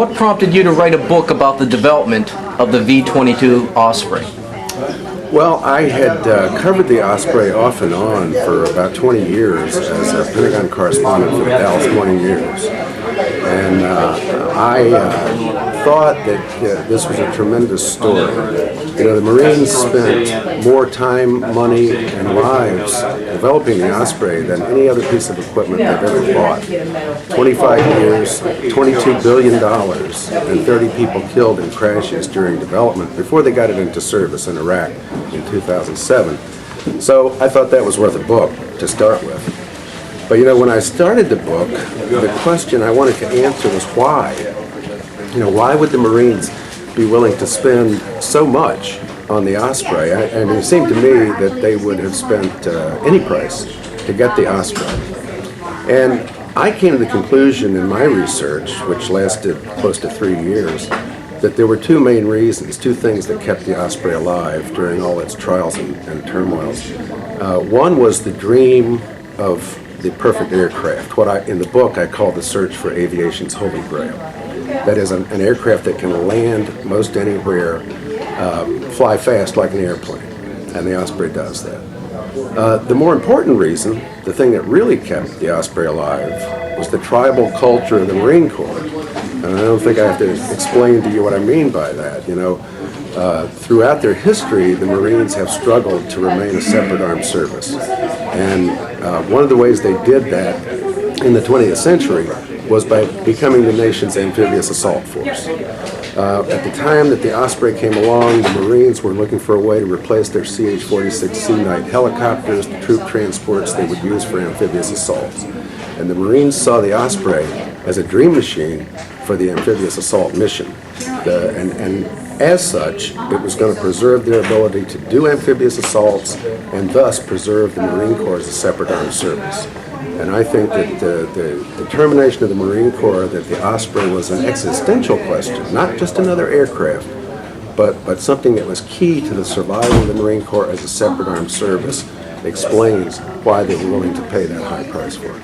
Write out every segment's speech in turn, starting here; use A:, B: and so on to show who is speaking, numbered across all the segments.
A: what prompted you to write a book about the development of the V-22 Osprey?
B: Well, I had covered the Osprey off and on for about 20 years as a Pentagon correspondent for the Dallas Morning News. And I thought that this was a tremendous story. You know, the Marines spent more time, money, and lives developing the Osprey than any other piece of equipment they've ever bought. 25 years, $22 billion, and 30 people killed in crashes during development before they got it into service in Iraq in 2007. So I thought that was worth a book to start with. But you know, when I started the book, the question I wanted to answer was why? You know, why would the Marines be willing to spend so much on the Osprey? I mean, it seemed to me that they would have spent any price to get the Osprey. And I came to the conclusion in my research, which lasted close to 3 years, that there were two main reasons, two things that kept the Osprey alive during all its trials and turmoils. One was the dream of the perfect aircraft, what in the book I call the search for aviation's holy grail. That is an aircraft that can land most anywhere, fly fast like an airplane, and the Osprey does that. The more important reason, the thing that really kept the Osprey alive, was the tribal culture of the Marine Corps. And I don't think I have to explain to you what I mean by that. You know, throughout their history, the Marines have struggled to remain a separate armed service. And one of the ways they did that in the 20th century was by becoming the nation's amphibious assault force. At the time that the Osprey came along, the Marines were looking for a way to replace their CH-46 Sea-Knight helicopters, the troop transports they would use for amphibious assaults. And the Marines saw the Osprey as a dream machine for the amphibious assault mission. And as such, it was going to preserve their ability to do amphibious assaults and thus preserve the Marine Corps as a separate armed service. And I think that the determination of the Marine Corps that the Osprey was an existential question, not just another aircraft, but something that was key to the survival of the Marine Corps as a separate armed service, explains why they were willing to pay that high price for it.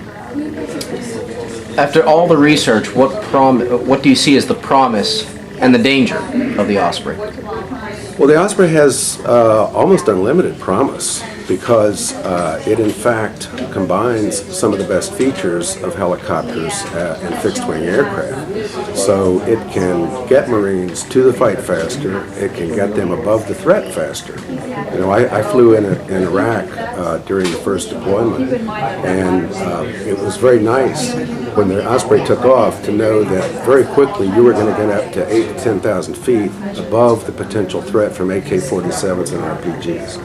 A: After all the research, what do you see as the promise and the danger of the Osprey?
B: Well, the Osprey has almost unlimited promise because it in fact combines some of the best features of helicopters and fixed-wing aircraft. So it can get Marines to the fight faster, it can get them above the threat faster. You know, I flew in Iraq during the first deployment, and it was very nice when the Osprey took off to know that very quickly you were going to get up to 8,000 to 10,000 feet above the potential threat from AK-47s and RPGs.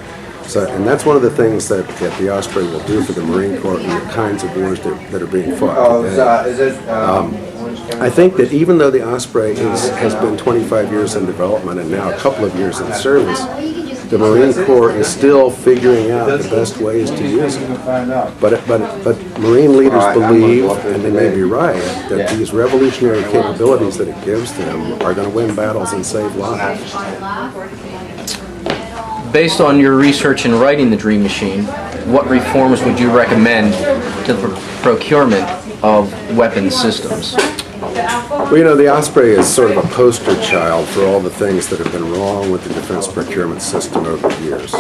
B: So, and that's one of the things that the Osprey will do for the Marine Corps in the kinds of wars that are being fought today. I think that even though the Osprey has been 25 years in development and now a couple of years in service, the Marine Corps is still figuring out the best ways to use it. But Marine leaders believe, and they may be right, that these revolutionary capabilities that it gives them are going to win battles and save lives.
A: Based on your research in writing The Dream Machine, what reforms would you recommend to the procurement of weapons systems?
B: Well, you know, the Osprey is sort of a poster child for all the things that have been wrong with the defense procurement system over the years.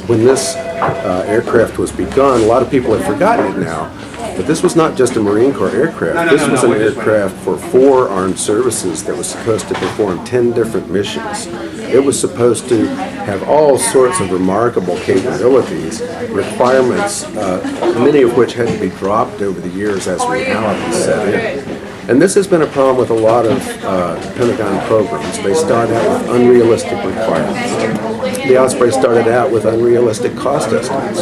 B: When this aircraft was begun, a lot of people have forgotten it now, but this was not just a Marine Corps aircraft. This was an aircraft for 4 armed services that was supposed to perform 10 different missions. It was supposed to have all sorts of remarkable capabilities, requirements, many of which had to be dropped over the years as reality set in. And this has been a problem with a lot of Pentagon programs. They start out with unrealistic requirements. The Osprey started out with unrealistic cost estimates.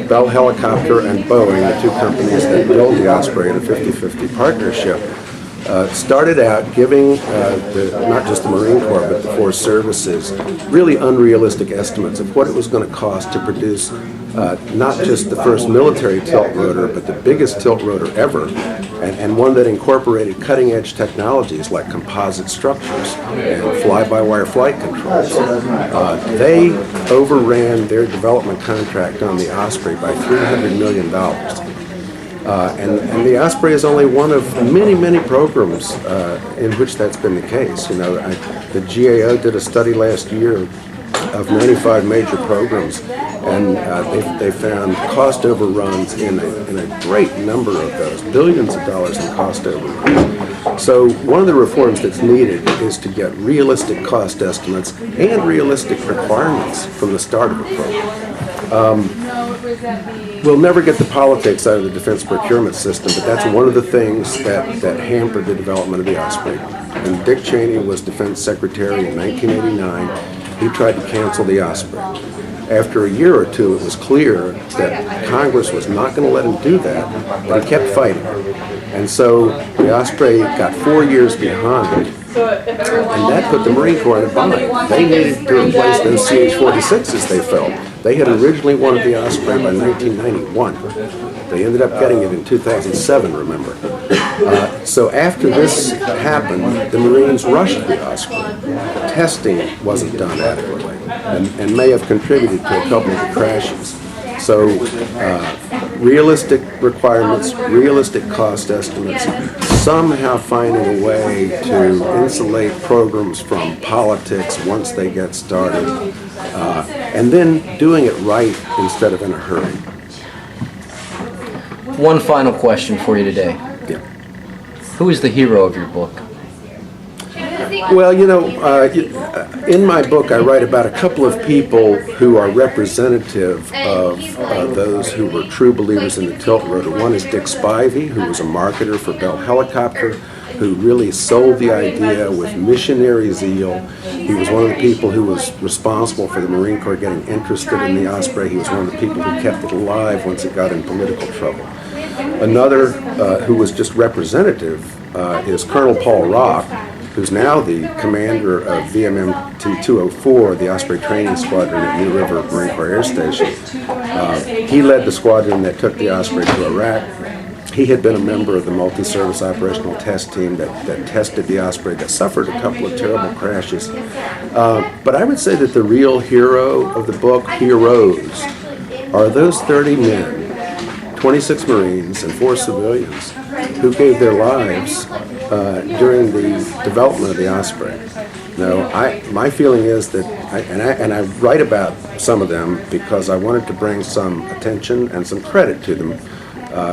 B: Bell Helicopter and Boeing, the two companies that built the Osprey in a 50-50 partnership, started out giving not just the Marine Corps but the 4 services really unrealistic estimates of what it was going to cost to produce not just the first military tilt rotor, but the biggest tilt rotor ever, and one that incorporated cutting-edge technologies like composite structures and fly-by-wire flight controls. They overran their development contract on the Osprey by $300 million. And the Osprey is only one of many, many programs in which that's been the case. You know, the GAO did a study last year of 95 major programs, and they found cost overruns in a great number of those, billions of dollars in cost overruns. So one of the reforms that's needed is to get realistic cost estimates and realistic requirements from the start of a program. We'll never get the politics out of the defense procurement system, but that's one of the things that hampered the development of the Osprey. When Dick Cheney was defense secretary in 1989, he tried to cancel the Osprey. After a year or two, it was clear that Congress was not going to let him do that, but he kept fighting. And so the Osprey got 4 years behind, and that put the Marine Corps in a bind. They needed to replace those CH-46s, they felt. They had originally wanted the Osprey by 1991. They ended up getting it in 2007, remember. So after this happened, the Marines rushed the Osprey. Testing wasn't done adequately and may have contributed to a couple of the crashes. So realistic requirements, realistic cost estimates, somehow finding a way to insulate programs from politics once they get started, and then doing it right instead of in a hurry.
A: One final question for you today.
B: Yeah.
A: Who is the hero of your book?
B: Well, you know, in my book I write about a couple of people who are representative of those who were true believers in the tilt rotor. One is Dick Spivey, who was a marketer for Bell Helicopter, who really sold the idea with missionary zeal. He was one of the people who was responsible for the Marine Corps getting interested in the Osprey. He was one of the people who kept it alive once it got in political trouble. Another who was just representative is Colonel Paul Rock, who's now the commander of VMMT 204, the Osprey Training Squadron at New River Marine Corps Air Station. He led the squadron that took the Osprey to Iraq. He had been a member of the multi-service operational test team that tested the Osprey, that suffered a couple of terrible crashes. But I would say that the real hero of the book, heroes, are those 30 men, 26 Marines and 4 civilians, who gave their lives during the development of the Osprey. Now, my feeling is that, I write about some of them because I wanted to bring some attention and some credit to them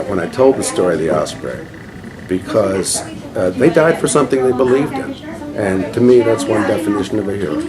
B: when I told the story of the Osprey, because they died for something they believed in, and to me that's one definition of a hero.